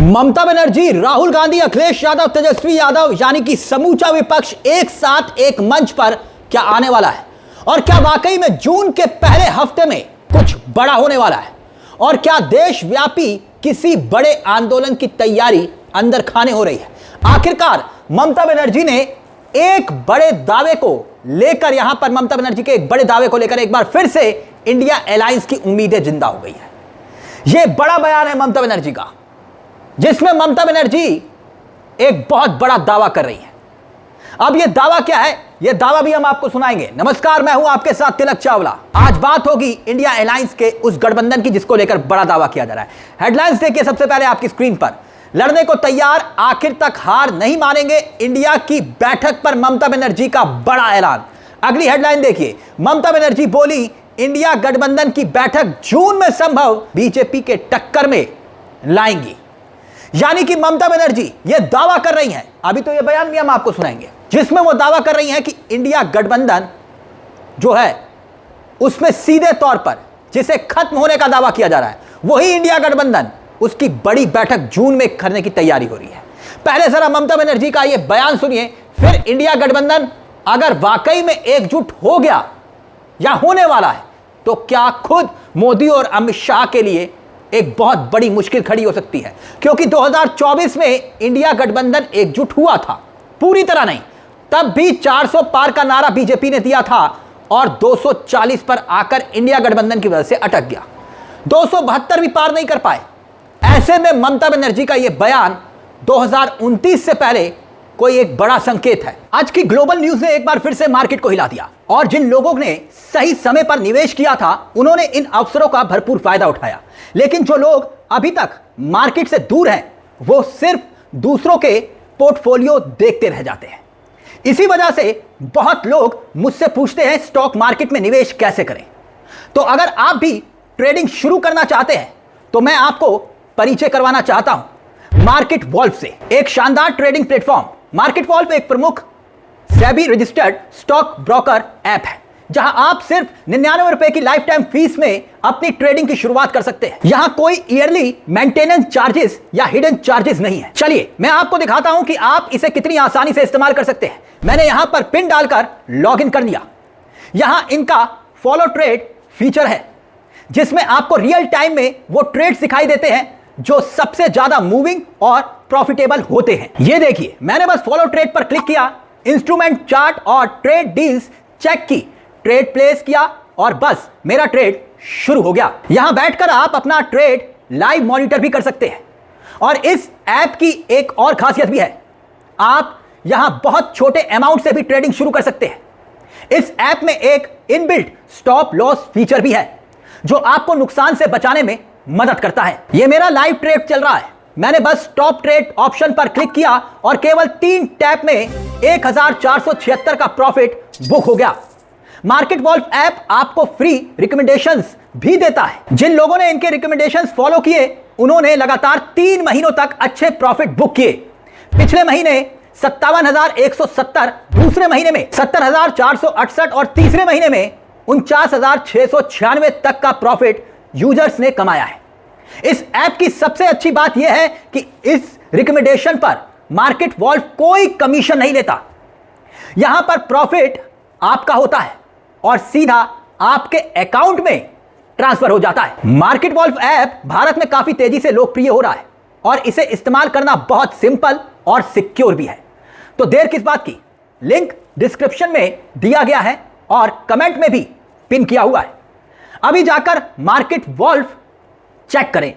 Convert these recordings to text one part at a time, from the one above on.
ममता बनर्जी, राहुल गांधी, अखिलेश यादव, तेजस्वी यादव यानी कि समूचा विपक्ष एक साथ एक मंच पर क्या आने वाला है और क्या वाकई में जून के पहले हफ्ते में कुछ बड़ा होने वाला है और क्या देशव्यापी किसी बड़े आंदोलन की तैयारी अंदर खाने हो रही है। आखिरकार ममता बनर्जी ने एक बड़े दावे को लेकर यहां पर ममता बनर्जी के एक बड़े दावे को लेकर एक बार फिर से इंडिया अलायंस की उम्मीदें जिंदा हो गई है। यह बड़ा बयान है ममता बनर्जी का, जिसमें ममता बनर्जी एक बहुत बड़ा दावा कर रही है। अब यह दावा क्या है, यह दावा भी हम आपको सुनाएंगे। नमस्कार, मैं हूं आपके साथ तिलक चावला। आज बात होगी इंडिया अलायंस के उस गठबंधन की जिसको लेकर बड़ा दावा किया जा रहा है। हेडलाइंस देखिए सबसे पहले आपकी स्क्रीन पर। लड़ने को तैयार, आखिर तक हार नहीं मानेंगे, इंडिया की बैठक पर ममता बनर्जी का बड़ा ऐलान। अगली हेडलाइन देखिए, ममता बनर्जी बोली इंडिया गठबंधन की बैठक जून में संभव बीजेपी के टक्कर में लाएंगी। यानी कि ममता बनर्जी यह दावा कर रही हैं, अभी तो यह बयान भी हम आपको सुनाएंगे, जिसमें वो दावा कर रही हैं कि इंडिया गठबंधन जो है उसमें सीधे तौर पर जिसे खत्म होने का दावा किया जा रहा है वही इंडिया गठबंधन, उसकी बड़ी बैठक जून में करने की तैयारी हो रही है। पहले जरा ममता बनर्जी का यह बयान सुनिए, फिर इंडिया गठबंधन अगर वाकई में एकजुट हो गया या होने वाला है तो क्या खुद मोदी और अमित शाह के लिए एक बहुत बड़ी मुश्किल खड़ी हो सकती है, क्योंकि 2024 में इंडिया गठबंधन एकजुट हुआ था, पूरी तरह नहीं। तब भी 400 पार का नारा बीजेपी ने दिया था और 240 पर आकर इंडिया गठबंधन की वजह से अटक गया, 272 भी पार नहीं कर पाए। ऐसे में ममता बनर्जी का यह बयान 2029 से पहले कोई एक बड़ा संकेत है। आज की ग्लोबल न्यूज ने एक बार फिर से मार्केट को हिला दिया और जिन लोगों ने सही समय पर निवेश किया था उन्होंने इन अवसरों का भरपूर फायदा उठाया, लेकिन जो लोग अभी तक मार्केट से दूर हैं वो सिर्फ दूसरों के पोर्टफोलियो देखते रह जाते हैं। इसी वजह से बहुत लोग मुझसे पूछते हैं स्टॉक मार्केट में निवेश कैसे करें। तो अगर आप भी ट्रेडिंग शुरू करना चाहते हैं तो मैं आपको परिचय करवाना चाहता हूं मार्केट वॉल्व से, एक शानदार ट्रेडिंग प्लेटफॉर्म। मार्केट वॉल्व एक प्रमुख SEBI registered stock broker app है जहां आप सिर्फ 99 रुपए की लाइफ टाइम फीस में अपनी ट्रेडिंग की शुरुआत कर सकते हैं। यहां कोई ईयरली मेंटेनेंस चार्जेस या हिडन चार्जेस नहीं है। चलिए मैं आपको दिखाता हूं कि आप इसे कितनी आसानी से इस्तेमाल कर सकते हैं। मैंने यहां पर पिन डालकर लॉग इन कर लिया। यहां इनका फॉलो ट्रेड फीचर है जिसमें आपको रियल टाइम में वो ट्रेड्स दिखाई देते हैं जो सबसे ज्यादा मूविंग और प्रॉफिटेबल होते हैं। ये देखिए, मैंने बस फॉलो ट्रेड पर क्लिक किया, इंस्ट्रूमेंट चार्ट और ट्रेड डील्स चेक की, ट्रेड प्लेस किया और बस मेरा ट्रेड शुरू हो गया। यहां बैठकर आप अपना ट्रेड लाइव मॉनिटर भी कर सकते हैं। और इस ऐप की एक और खासियत भी है, आप यहां बहुत छोटे अमाउंट से भी ट्रेडिंग शुरू कर सकते हैं। इस ऐप में एक इनबिल्ट स्टॉप लॉस फीचर भी है जो आपको नुकसान से बचाने में मदद करता है। यह मेरा लाइव ट्रेड चल रहा है। मैंने बस स्टॉप ट्रेड ऑप्शन पर क्लिक किया और केवल 3 टैप में 1476 का प्रॉफिट बुक हो गया। मार्केट वॉल्व ऐप आपको फ्री रिकमेंडेशंस भी देता है। जिन लोगों ने इनके रिकमेंडेशंस फॉलो किए उन्होंने लगातार 3 महीनों तक अच्छे प्रॉफिट बुक किए। पिछले महीने 57,170, दूसरे महीने में 70,468 और तीसरे महीने में 49,696 तक का प्रॉफिट यूजर्स ने कमाया है। इस ऐप की सबसे अच्छी बात यह है कि इस रिकमेंडेशन पर मार्केट वॉल्व कोई कमीशन नहीं लेता। यहां पर प्रॉफिट आपका होता है और सीधा आपके अकाउंट में ट्रांसफर हो जाता है। मार्केट वॉल्व ऐप भारत में काफी तेजी से लोकप्रिय हो रहा है और इसे इस्तेमाल करना बहुत सिंपल और सिक्योर भी है। तो देर किस बात की, लिंक डिस्क्रिप्शन में दिया गया है और कमेंट में भी पिन किया हुआ है। अभी जाकर मार्केट वॉल्व चेक करें।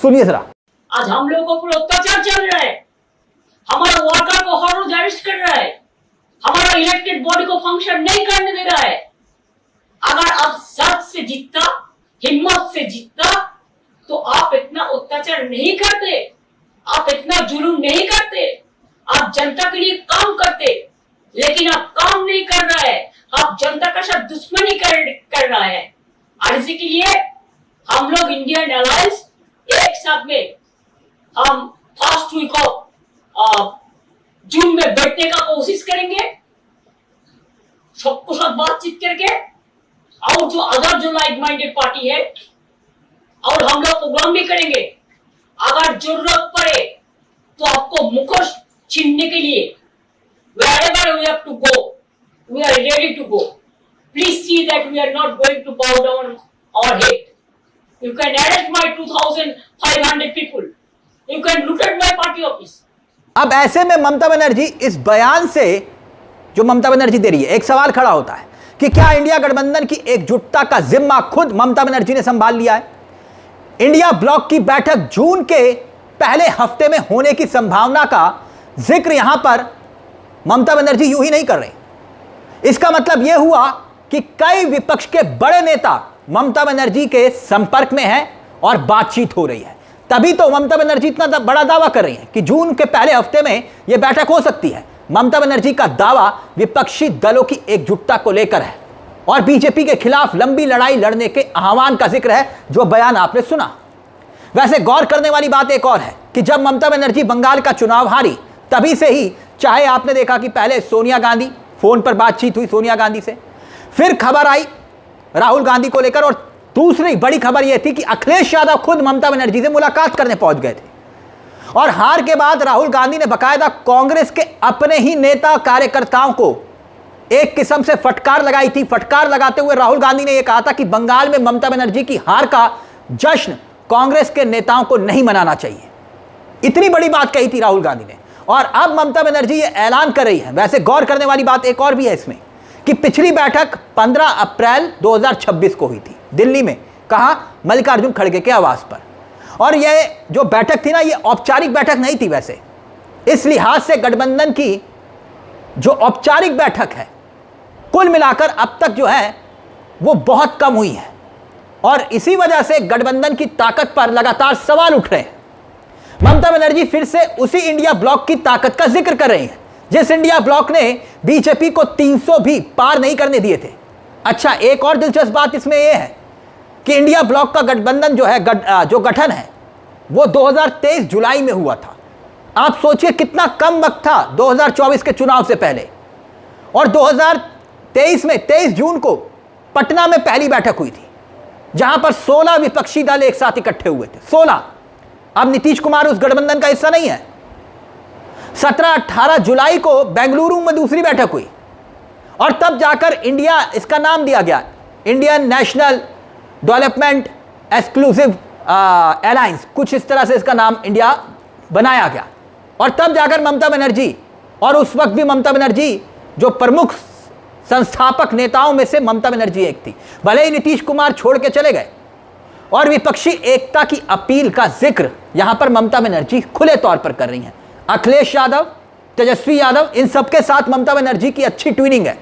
सुनिए जरा। आज हम लोगों पर अत्याचार चल रहा है, हमारा वर्कर को हर रोज अरेस्ट कर रहा है, हमारा इलेक्टेड बॉडी को फंक्शन नहीं करने दे रहा है। अगर आप सच से जीतता, हिम्मत से जीतता तो आप इतना अत्याचार नहीं करते, आप इतना जुलूम नहीं करते, आप जनता के लिए काम करते। लेकिन आप काम नहीं कर रहा है, आप जनता का साथ दुश्मनी कर रहा है। और इसी के लिए हम लोग इंडियन अलायंस एक साथ में हम फर्स्ट वीक ऑफ जून में बैठने का कोशिश करेंगे, सबको साथ बातचीत करके। और जो अदर जो लाइक माइंडेड पार्टी है और हम लोग प्रोग्राम भी करेंगे। अगर जरूरत पड़े छीनने के लिए wherever we have to go, we are ready to go. Please see that we are not going to bow down our head. You can arrest my 2,500 people. You can loot at my party office. अब ऐसे में ममता बनर्जी इस बयान से जो ममता बनर्जी दे रही है, एक सवाल खड़ा होता है कि क्या इंडिया गठबंधन की एकजुटता का जिम्मा खुद ममता बनर्जी ने संभाल लिया है? इंडिया ब्लॉक की बैठक जून के पहले हफ्ते में होने की संभावना का जिक्र यहां पर ममता बनर्जी यूं ही नहीं कर रहे। इसका मतलब यह हुआ कि कई विपक्ष के बड़े नेता ममता बनर्जी के संपर्क में हैं और बातचीत हो रही है। तभी तो ममता बनर्जी इतना बड़ा दावा कर रही है कि जून के पहले हफ्ते में यह बैठक हो सकती है। ममता बनर्जी का दावा विपक्षी दलों की एकजुटता को लेकर है और बीजेपी के खिलाफ लंबी लड़ाई लड़ने के आह्वान का जिक्र है, जो बयान आपने सुना। वैसे गौर करने वाली बात एक और है कि जब ममता बनर्जी बंगाल का चुनाव हारी, तभी से ही चाहे आपने देखा कि पहले सोनिया गांधी, फोन पर बातचीत हुई सोनिया गांधी से, फिर खबर आई राहुल गांधी को लेकर, और दूसरी बड़ी खबर यह थी कि अखिलेश यादव खुद ममता बनर्जी से मुलाकात करने पहुंच गए थे। और हार के बाद राहुल गांधी ने बकायदा कांग्रेस के अपने ही नेता कार्यकर्ताओं को एक किस्म से फटकार लगाई थी। फटकार लगाते हुए राहुल गांधी ने यह कहा था कि बंगाल में ममता बनर्जी की हार का जश्न कांग्रेस के नेताओं को नहीं मनाना चाहिए। इतनी बड़ी बात कही थी राहुल गांधी ने, और अब ममता बनर्जी यह ऐलान कर रही है। वैसे गौर करने वाली बात एक और भी है इसमें कि पिछली बैठक 15 अप्रैल 2026 को हुई थी दिल्ली में, कहां? मल्लिकार्जुन खड़गे के आवास पर। और यह जो बैठक थी ना, यह औपचारिक बैठक नहीं थी। वैसे इस लिहाज से गठबंधन की जो औपचारिक बैठक है, कुल मिलाकर अब तक जो है वो बहुत कम हुई है, और इसी वजह से गठबंधन की ताकत पर लगातार सवाल उठ रहे हैं। ममता बनर्जी फिर से उसी इंडिया ब्लॉक की ताकत का जिक्र कर रही हैं, जिस इंडिया ब्लॉक ने बीजेपी को 300 भी पार नहीं करने दिए थे। अच्छा, एक और दिलचस्प बात इसमें यह है कि इंडिया ब्लॉक का गठबंधन जो है, जो गठन है, वो 2023 जुलाई में हुआ था। आप सोचिए कितना कम वक्त था 2024 के चुनाव से पहले। और 2023 में 23 जून को पटना में पहली बैठक हुई थी, जहां पर 16 विपक्षी दल एक साथ इकट्ठे हुए थे। 16। अब नीतीश कुमार उस गठबंधन का हिस्सा नहीं है। 17-18 जुलाई को बेंगलुरु में दूसरी बैठक हुई, और तब जाकर इंडिया, इसका नाम दिया गया Indian national development exclusive alliance, कुछ इस तरह से इसका नाम इंडिया बनाया गया। और तब जाकर ममता बनर्जी, और उस वक्त भी ममता बनर्जी जो प्रमुख संस्थापक नेताओं में से ममता बनर्जी एक थी, भले ही नीतीश कुमार छोड़ के चले गए। और विपक्षी एकता की अपील का जिक्र यहां पर ममता बनर्जी खुले तौर पर कर रही हैं। अखिलेश यादव, तेजस्वी यादव, इन सबके साथ ममता बनर्जी की अच्छी ट्यूनिंग है,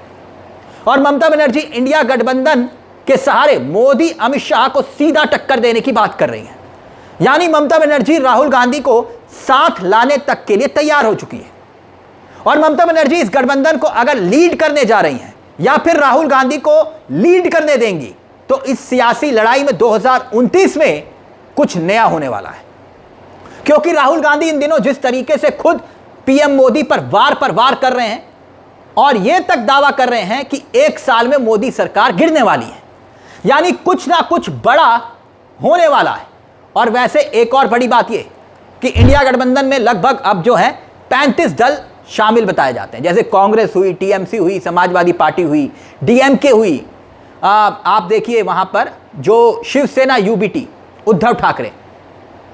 और ममता बनर्जी इंडिया गठबंधन के सहारे मोदी अमित शाह को सीधा टक्कर देने की बात कर रही हैं। यानी ममता बनर्जी राहुल गांधी को साथ लाने तक के लिए तैयार हो चुकी है। और ममता बनर्जी इस गठबंधन को अगर लीड करने जा रही हैं या फिर राहुल गांधी को लीड करने देंगी, तो इस सियासी लड़ाई में 2029 में कुछ नया होने वाला है। क्योंकि राहुल गांधी इन दिनों जिस तरीके से खुद पीएम मोदी पर वार कर रहे हैं, और यह तक दावा कर रहे हैं कि 1 साल में मोदी सरकार गिरने वाली है, यानी कुछ ना कुछ बड़ा होने वाला है। और वैसे एक और बड़ी बात यह कि इंडिया गठबंधन में लगभग अब जो है 35 दल शामिल बताए जाते हैं, जैसे कांग्रेस हुई, टीएमसी हुई, समाजवादी पार्टी हुई, डीएमके हुई। आप देखिए वहां पर जो शिवसेना यूबीटी, उद्धव ठाकरे,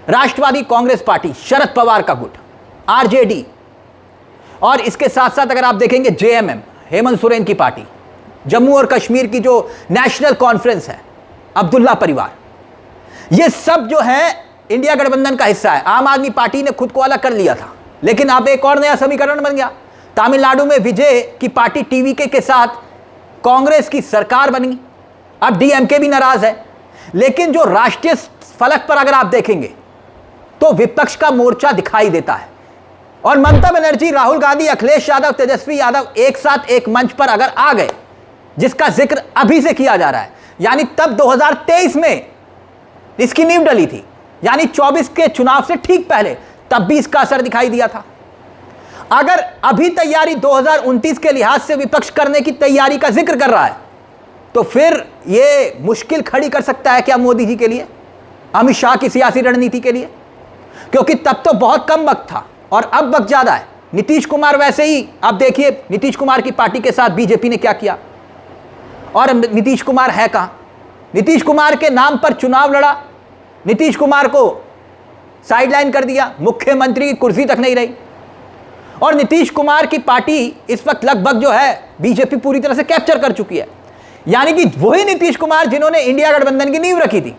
राष्ट्रवादी कांग्रेस पार्टी, शरद पवार का गुट, आरजेडी, और इसके साथ साथ अगर आप देखेंगे जेएमएम, हेमंत सोरेन की पार्टी, जम्मू और कश्मीर की जो नेशनल कॉन्फ्रेंस है, अब्दुल्ला परिवार, ये सब जो है इंडिया गठबंधन का हिस्सा है। आम आदमी पार्टी ने खुद को अलग कर लिया था, लेकिन अब एक और नया समीकरण बन गया। तमिलनाडु में विजय की पार्टी टीवीके के साथ कांग्रेस की सरकार बनी। अब डीएमके भी नाराज है, लेकिन जो राष्ट्रीय फलक पर अगर आप देखेंगे तो विपक्ष का मोर्चा दिखाई देता है। और ममता बनर्जी, राहुल गांधी, अखिलेश यादव, तेजस्वी यादव एक साथ एक मंच पर अगर आ गए, जिसका जिक्र अभी से किया जा रहा है, यानी तब 2023 में इसकी नींव डली थी, यानी 24 के चुनाव से ठीक पहले, तब भी इसका असर दिखाई दिया था। अगर अभी तैयारी 2029 के लिहाज से विपक्ष करने की तैयारी का जिक्र कर रहा है, तो फिर यह मुश्किल खड़ी कर सकता है क्या मोदी जी के लिए, अमित शाह की सियासी रणनीति के लिए? क्योंकि तब तो बहुत कम वक्त था और अब वक्त ज्यादा है। नीतीश कुमार वैसे ही, अब देखिए नीतीश कुमार की पार्टी के साथ बीजेपी ने क्या किया। और नीतीश कुमार है कहां? नीतीश कुमार के नाम पर चुनाव लड़ा, नीतीश कुमार को साइडलाइन कर दिया, मुख्यमंत्री की कुर्सी तक नहीं रही। और नीतीश कुमार की पार्टी इस वक्त लगभग जो है बीजेपी पूरी तरह से कैप्चर कर चुकी है। यानी कि वही नीतीश कुमार जिन्होंने इंडिया गठबंधन की नींव रखी थी,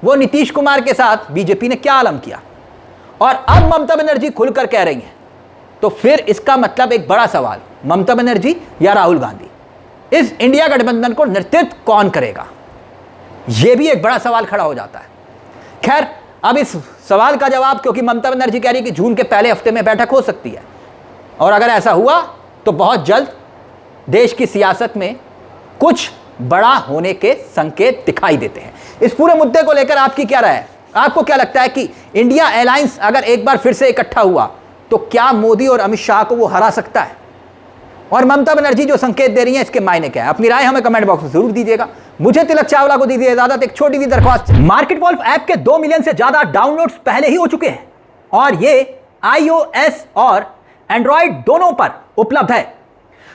वो नीतीश कुमार के साथ बीजेपी ने क्या आलम किया। और अब ममता बनर्जी खुलकर कह रही हैं, तो फिर इसका मतलब एक बड़ा सवाल, ममता बनर्जी या राहुल गांधी, इस इंडिया गठबंधन को नेतृत्व कौन करेगा, यह भी एक बड़ा सवाल खड़ा हो जाता है। खैर, अब इस सवाल का जवाब, क्योंकि ममता बनर्जी कह रही है कि जून के पहले हफ्ते में बैठक हो सकती है, और अगर ऐसा हुआ तो बहुत जल्द देश की सियासत में कुछ बड़ा होने के संकेत दिखाई देते हैं। इस पूरे मुद्दे को लेकर आपकी क्या राय है? आपको क्या लगता है कि इंडिया अलायंस अगर एक बार फिर से इकट्ठा हुआ तो क्या मोदी और अमित शाह को वो हरा सकता है? और ममता बनर्जी जो संकेत दे रही हैं, इसके मायने क्या है? अपनी राय हमें कमेंट बॉक्स में जरूर दीजिएगा। मुझे तिलक चावला को दीजिए इजाजत। एक छोटी सी दरख्वास्त, मार्केट वॉल्फ ऐप के 2 मिलियन से ज्यादा डाउनलोड्स पहले ही हो चुके हैं और ये iOS और एंड्रॉइड दोनों पर उपलब्ध है।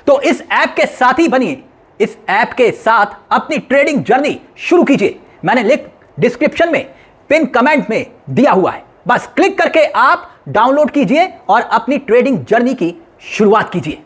तो इस ऐप के साथ ही बनिए, इस ऐप के साथ अपनी ट्रेडिंग जर्नी शुरू कीजिए। मैंने लिंक डिस्क्रिप्शन में, पिन कमेंट में दिया हुआ है, बस क्लिक करके आप डाउनलोड कीजिए और अपनी ट्रेडिंग जर्नी की शुरुआत कीजिए।